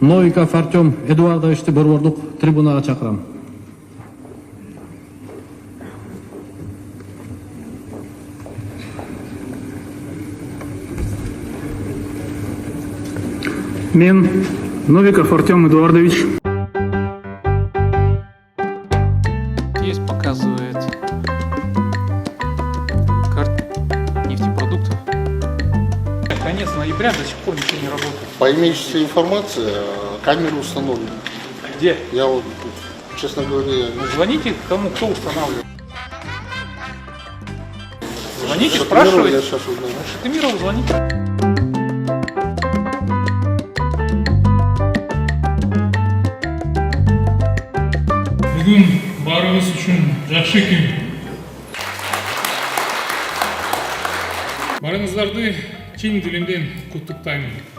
Новиков Артем Эдуардовичти борбордук трибунага чакырам. Мен Новиков Артем Эдуардович. Есть показывает карту нефтепродуктов. Конец ноября до сих пор ничего не работает. По имеющейся информации, камеры установлены. Где? Я вот, честно говоря, Звоните кому, кто устанавливает. Звоните, Шатымирову спрашивайте. я сейчас узнаю. Шатымирову звоните. Бүгін барыңыз үшін жақсы күн. Барыңыздарды чын дилимден құттықтаймын.